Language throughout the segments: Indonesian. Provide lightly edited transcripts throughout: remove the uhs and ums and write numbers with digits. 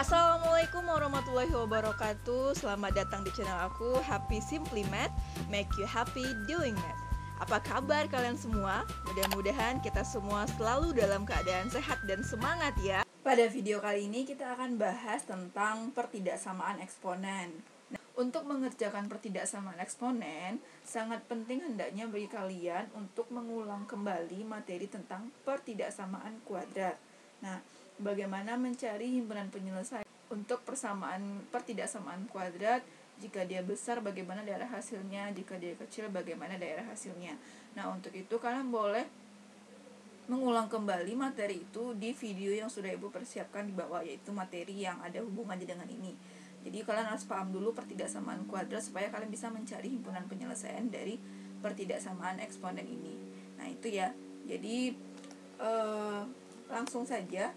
Assalamualaikum warahmatullahi wabarakatuh. Selamat datang di channel aku, Happy Simply Math, make you happy doing math. Apa kabar kalian semua? Mudah-mudahan kita semua selalu dalam keadaan sehat dan semangat ya. Pada video kali ini kita akan bahas tentang pertidaksamaan eksponen. Nah, untuk mengerjakan pertidaksamaan eksponen, sangat penting hendaknya bagi kalian untuk mengulang kembali materi tentang pertidaksamaan kuadrat. Nah, bagaimana mencari himpunan penyelesaian untuk pertidaksamaan kuadrat? Jika dia besar, bagaimana daerah hasilnya? Jika dia kecil, bagaimana daerah hasilnya? Nah, untuk itu kalian boleh mengulang kembali materi itu di video yang sudah ibu persiapkan di bawah, yaitu materi yang ada hubungannya dengan ini. Jadi kalian harus paham dulu pertidaksamaan kuadrat supaya kalian bisa mencari himpunan penyelesaian dari pertidaksamaan eksponen ini. Nah, itu ya. Jadi langsung saja.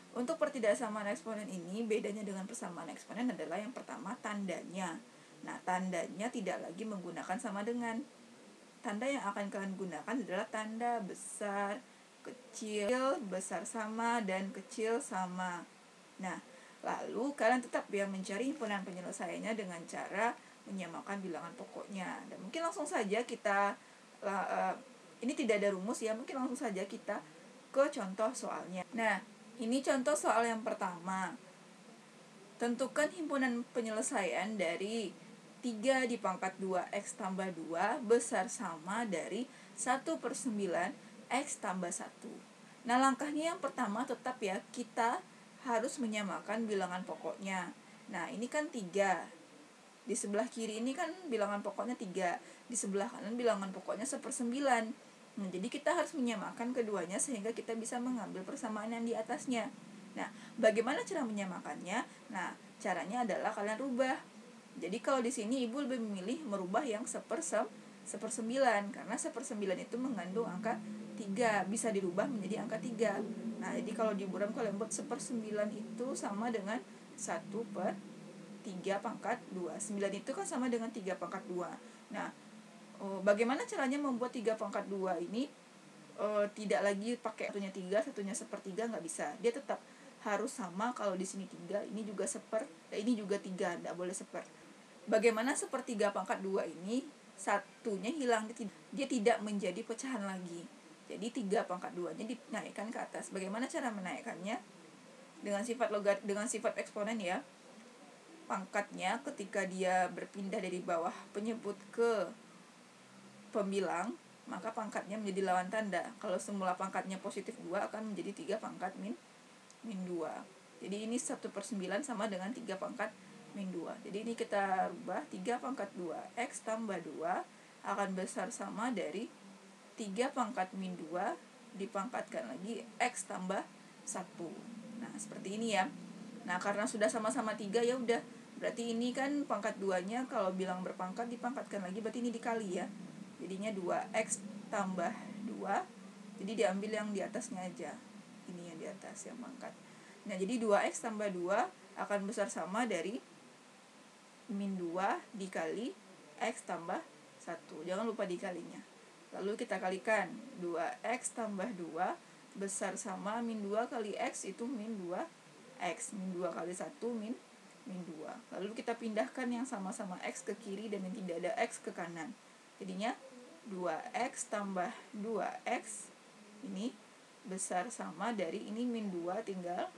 Untuk pertidaksamaan eksponen ini, bedanya dengan persamaan eksponen adalah yang pertama tandanya. Nah, tandanya tidak lagi menggunakan sama dengan. Tanda yang akan kalian gunakan adalah tanda besar, kecil, besar sama, dan kecil sama. Nah, lalu kalian tetap mencari himpunan penyelesaiannya dengan cara menyamakan bilangan pokoknya. Dan mungkin langsung saja kita, ini tidak ada rumus ya, mungkin langsung saja kita ke contoh soalnya. Nah, ini contoh soal yang pertama. Tentukan himpunan penyelesaian dari 3 di pangkat 2 X tambah 2 besar sama dari 1/9 X tambah 1. Nah, langkahnya yang pertama tetap ya, kita harus menyamakan bilangan pokoknya. Nah, ini kan 3. Di sebelah kiri ini kan bilangan pokoknya 3. Di sebelah kanan bilangan pokoknya 1/9. Nah, jadi kita harus menyamakan keduanya sehingga kita bisa mengambil persamaan yang di atasnya. Nah, bagaimana cara menyamakannya? Nah, caranya adalah kalian rubah. Jadi kalau di sini ibu lebih memilih merubah yang 1/9 karena 1/9 itu mengandung angka 3, bisa dirubah menjadi angka 3. Nah, jadi kalau di buram kalian buat 1/9 itu sama dengan 1/3 pangkat 2. 9 itu kan sama dengan 3 pangkat 2. Nah, bagaimana caranya membuat 3 pangkat 2 ini tidak lagi pakai satunya 3, satunya 1/3, nggak bisa. Dia tetap harus sama. Kalau di sini 3, ini juga ini juga 3, nggak boleh 1/4. Bagaimana 1/3 pangkat 2 ini satunya hilang, dia tidak menjadi pecahan lagi. Jadi 3 pangkat 2-nya dinaikkan ke atas. Bagaimana cara menaikkannya? Dengan sifat eksponen ya. Pangkatnya ketika dia berpindah dari bawah penyebut ke pembilang, maka pangkatnya menjadi lawan tanda. Kalau semula pangkatnya positif 2 akan menjadi 3 pangkat min 2. Jadi ini 1/9 sama dengan 3 pangkat min 2. Jadi ini kita rubah, 3 pangkat 2 X tambah 2 akan besar sama dari 3 pangkat min 2 dipangkatkan lagi X tambah 1. Nah, seperti ini ya. Nah, karena sudah sama-sama 3 ya udah. Berarti ini kan pangkat 2-nya kalau bilang berpangkat dipangkatkan lagi, berarti ini dikali ya. Jadinya 2X tambah 2. Jadi diambil yang di atasnya aja. Ini yang di atas yang pangkat. Nah, jadi 2X tambah 2 akan besar sama dari min 2 dikali X tambah 1. Jangan lupa dikalinya. Lalu kita kalikan. 2X tambah 2 besar sama min 2 kali X itu min 2X. Min 2 kali 1 min 2. Lalu kita pindahkan yang sama-sama X ke kiri dan yang tidak ada X ke kanan. Jadinya 2X tambah 2X ini besar sama dari ini min 2, tinggal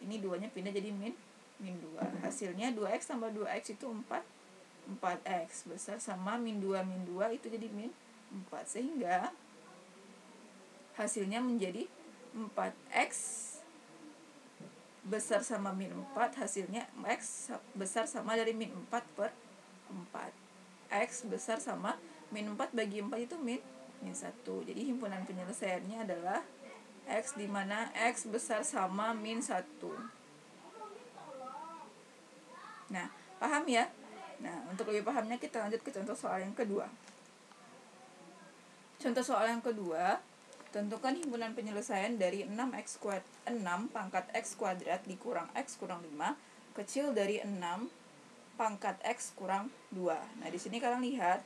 ini 2-nya pindah jadi min 2. Hasilnya 2X tambah 2X itu 4X besar sama min 2 itu jadi min 4. Sehingga hasilnya menjadi 4X besar sama min 4. Hasilnya X besar sama dari min 4/4. X besar sama min 4 bagi 4 itu min 1. Jadi himpunan penyelesaiannya adalah X, di mana X besar sama min 1. Nah, paham ya? Nah, untuk lebih pahamnya kita lanjut ke contoh soal yang kedua. Contoh soal yang kedua, tentukan himpunan penyelesaian dari 6 pangkat X kuadrat dikurang X kurang 5 kecil dari 6 pangkat X kurang 2. Nah, di sini kalian lihat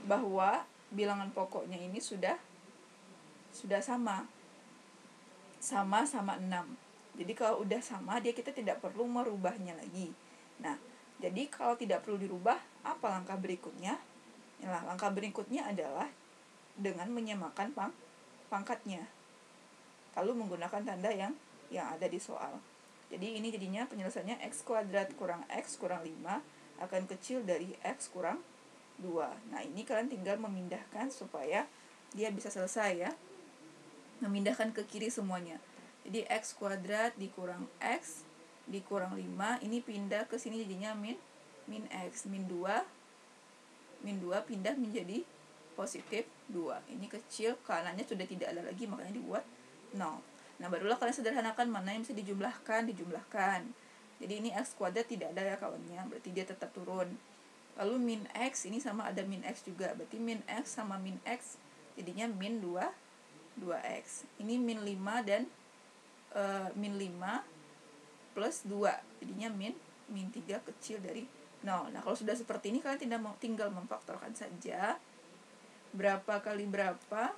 bahwa bilangan pokoknya ini sudah sama 6. Jadi kalau udah sama kita tidak perlu merubahnya lagi. Nah, jadi kalau tidak perlu dirubah, apa langkah berikutnya? Nah, langkah berikutnya adalah dengan menyamakan pangkatnya, lalu menggunakan tanda yang ada di soal. Jadi ini jadinya penyelesaiannya x kuadrat kurang x kurang 5 akan kecil dari x kurang 2. Nah, ini kalian tinggal memindahkan supaya dia bisa selesai ya. Memindahkan ke kiri semuanya. Jadi x kuadrat dikurang x dikurang 5, ini pindah ke sini jadinya min x, min 2 pindah menjadi positif 2. Ini kecil, kanannya sudah tidak ada lagi, makanya dibuat 0. Nah, barulah kalian sederhanakan mana yang bisa dijumlahkan. Jadi ini x kuadrat tidak ada ya kawannya, berarti dia tetap turun. Lalu min x, ini sama ada min x juga, berarti min x sama min x jadinya min 2x. Ini min 5 dan min 5 plus 2, jadinya min 3 kecil dari 0. Nah, kalau sudah seperti ini kalian tinggal memfaktorkan saja. Berapa kali berapa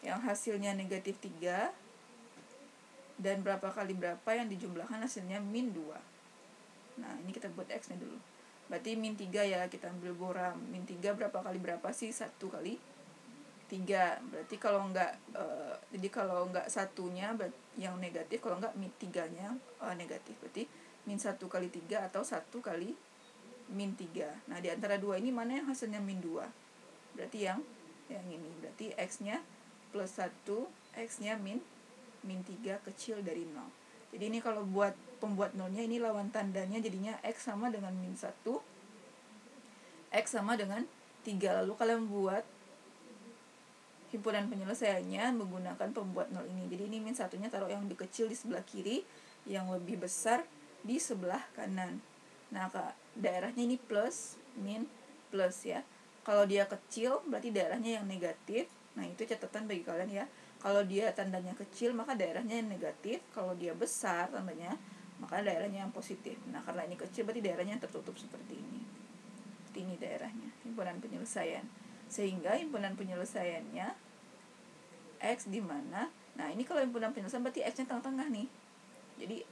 yang hasilnya negatif 3, dan berapa kali berapa yang dijumlahkan hasilnya min 2. Nah, ini kita buat x nya dulu. Berarti min 3 ya, kita ambil boram. Min 3 berapa kali berapa sih? 1 kali 3. Berarti kalau enggak jadi kalau enggak satunya yang negatif, kalau enggak min 3-nya negatif. Berarti min 1 kali 3 atau 1 kali min 3. Nah, di antara dua ini mana yang hasilnya min 2? Berarti yang ini. Berarti x-nya plus 1, x-nya min 3 kecil dari 0. Jadi ini kalau buat pembuat nolnya, ini lawan tandanya jadinya x sama dengan min 1, x sama dengan 3. Lalu kalian buat himpunan penyelesaiannya menggunakan pembuat nol ini. Jadi ini min 1-nya taruh yang lebih kecil di sebelah kiri, yang lebih besar di sebelah kanan. Nah, daerahnya ini plus, min, plus ya. Kalau dia kecil berarti daerahnya yang negatif. Nah, itu catatan bagi kalian ya. Kalau dia tandanya kecil maka daerahnya yang negatif. Kalau dia besar tandanya maka daerahnya yang positif. Nah, karena ini kecil berarti daerahnya yang tertutup seperti ini. Seperti ini daerahnya, himpunan penyelesaian. Sehingga himpunan penyelesaiannya x di mana? Nah, ini kalau himpunan penyelesaian berarti x-nya tengah-tengah nih. Jadi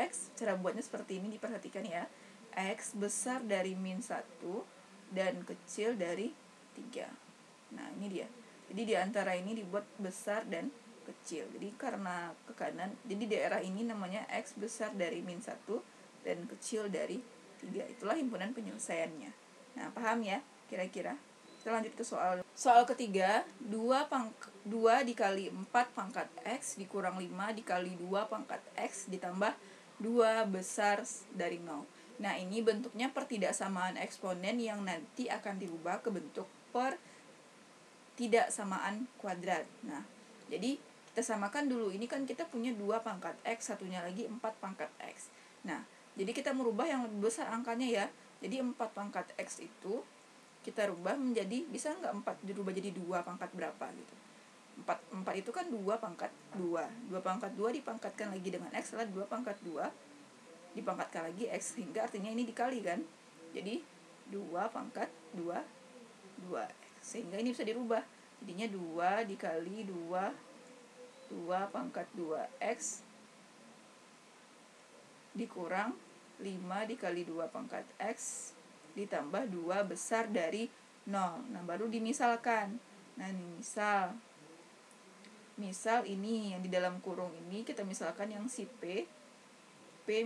x, cara buatnya seperti ini, diperhatikan ya. X besar dari min 1 dan kecil dari 3. Nah, ini dia. Jadi di antara ini dibuat besar dan kecil. Jadi karena ke kanan, jadi daerah ini namanya x besar dari min 1 dan kecil dari 3. Itulah himpunan penyelesaiannya. Nah, paham ya kira-kira? Kita lanjut ke soal ketiga. 2 dikali 4 pangkat x dikurang 5 dikali 2 pangkat x ditambah 2 besar dari 0. Nah, ini bentuknya pertidaksamaan eksponen yang nanti akan dirubah ke bentuk pertidaksamaan kuadrat. Nah, jadi kita samakan dulu. Ini kan kita punya 2 pangkat x, satunya lagi 4 pangkat x. Nah, jadi kita merubah yang lebih besar angkanya ya. Jadi 4 pangkat x itu kita rubah menjadi, bisa nggak 4 dirubah jadi 2 pangkat berapa gitu. 4 itu kan 2 pangkat 2. 2 pangkat 2 dipangkatkan lagi dengan x, setelah 2 pangkat 2 dipangkatkan lagi x, sehingga artinya ini dikali kan. Jadi 2 pangkat 2 2x. Sehingga ini bisa dirubah. Jadinya 2 dikali 2 pangkat 2x dikurang 5 dikali 2 pangkat x ditambah 2 besar dari 0. Nah, baru dimisalkan. Nah, ini misal ini yang di dalam kurung ini kita misalkan yang si P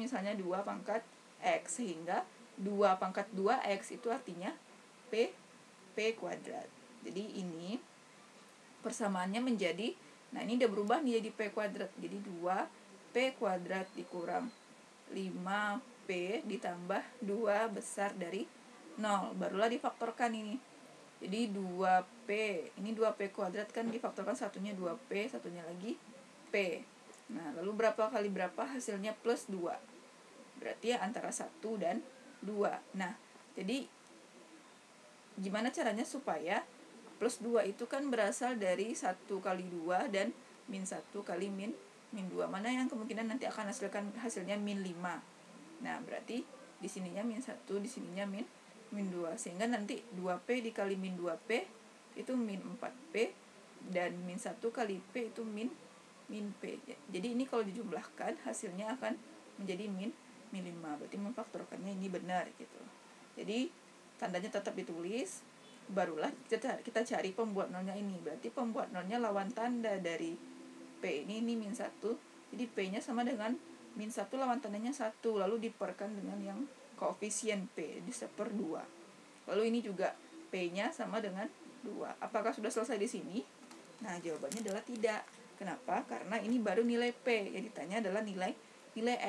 misalnya 2 pangkat x, sehingga 2 pangkat 2x itu artinya P kuadrat. Jadi ini persamaannya menjadi, nah ini udah berubah menjadi P kuadrat. Jadi 2 P kuadrat dikurang 5P ditambah 2 besar dari 0. Barulah difaktorkan ini. Jadi 2P, ini 2P kuadrat kan difaktorkan, satunya 2P, satunya lagi P. Nah, lalu berapa kali berapa? Hasilnya plus 2. Berarti ya antara 1 dan 2. Nah, jadi gimana caranya supaya plus 2 itu kan berasal dari 1 kali 2 dan min 1 kali min 2. Mana yang kemungkinan nanti akan hasilnya min 5. Nah, berarti di sininya min 1, di sininya min 2. Sehingga nanti 2P dikali min 2P itu min 4P, dan min 1 kali P itu min min P. Jadi ini kalau dijumlahkan hasilnya akan menjadi min 5. Berarti memfaktorkannya ini benar gitu. Jadi tandanya tetap ditulis, barulah kita cari pembuat nolnya ini. Berarti pembuat nolnya lawan tanda dari P ini min 1. Jadi P-nya sama dengan min 1 lawan tandanya 1, lalu diperkan dengan yang koefisien P di 1/2. Lalu ini juga P-nya sama dengan 2. Apakah sudah selesai di sini? Nah, jawabannya adalah tidak. Kenapa? Karena ini baru nilai P. Yang ditanya adalah nilai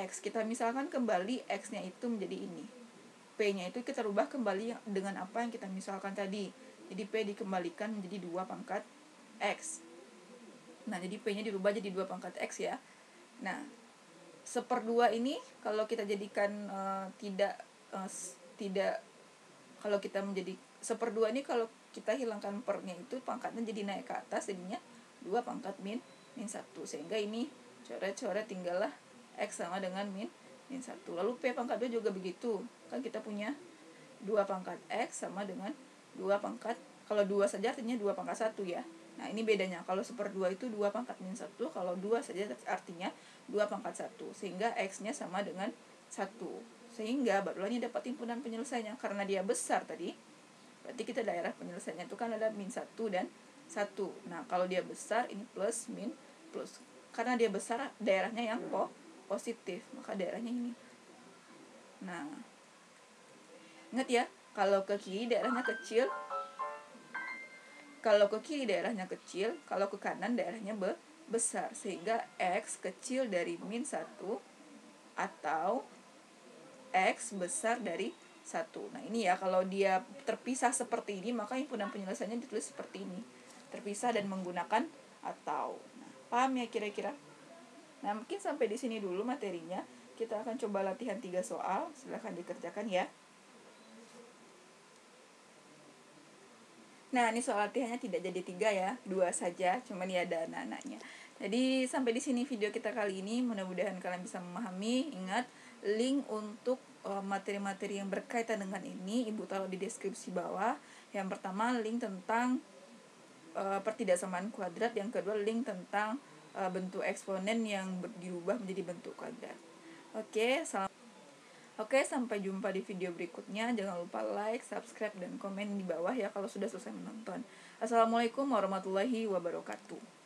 X. Kita misalkan kembali X-nya itu menjadi ini. P-nya itu kita rubah kembali dengan apa yang kita misalkan tadi. Jadi P dikembalikan menjadi 2 pangkat X. Nah, jadi P-nya dirubah jadi 2 pangkat X ya. Nah, 1/2 ini kalau kita jadikan tidak kalau kita menjadi 1/2 ini kalau kita hilangkan pernya itu pangkatnya jadi naik ke atas, jadinya 2 pangkat min 1. Sehingga ini coret-coret tinggallah X sama dengan min 1. Lalu P pangkat 2 juga begitu. Kan kita punya 2 pangkat X sama dengan 2 pangkat, kalau 2 saja artinya 2 pangkat 1 ya. Nah, ini bedanya. Kalau 1/2 itu 2 pangkat min 1, kalau 2 saja artinya 2 pangkat 1. Sehingga X-nya sama dengan 1. Sehingga barulah ini dapat himpunan penyelesaiannya. Karena dia besar tadi, berarti kita daerah penyelesaiannya itu kan ada min 1 dan 1. Nah, kalau dia besar, ini plus, min, plus. Karena dia besar, daerahnya yang positif, maka daerahnya ini. Nah, ingat ya, kalau ke kiri daerahnya kecil, kalau ke kiri daerahnya kecil, kalau ke kanan daerahnya besar. Sehingga X kecil dari min 1 atau X besar dari 1. Nah, ini ya, kalau dia terpisah seperti ini, maka himpunan penyelesaiannya ditulis seperti ini. Terpisah dan menggunakan atau. Nah, paham ya kira-kira? Nah, mungkin sampai di sini dulu materinya. Kita akan coba latihan 3 soal. Silahkan dikerjakan ya. Nah, ini soal latihannya tidak jadi 3 ya, 2 saja, cuman ya ada anak-anaknya. Jadi sampai di sini video kita kali ini, mudah-mudahan kalian bisa memahami. Ingat, link untuk materi-materi yang berkaitan dengan ini Ibu taruh di deskripsi bawah. Yang pertama link tentang pertidaksamaan kuadrat, yang kedua link tentang bentuk eksponen yang dirubah menjadi bentuk kuadrat. Oke, sampai jumpa di video berikutnya. Jangan lupa like, subscribe, dan komen di bawah ya kalau sudah selesai menonton. Assalamualaikum warahmatullahi wabarakatuh.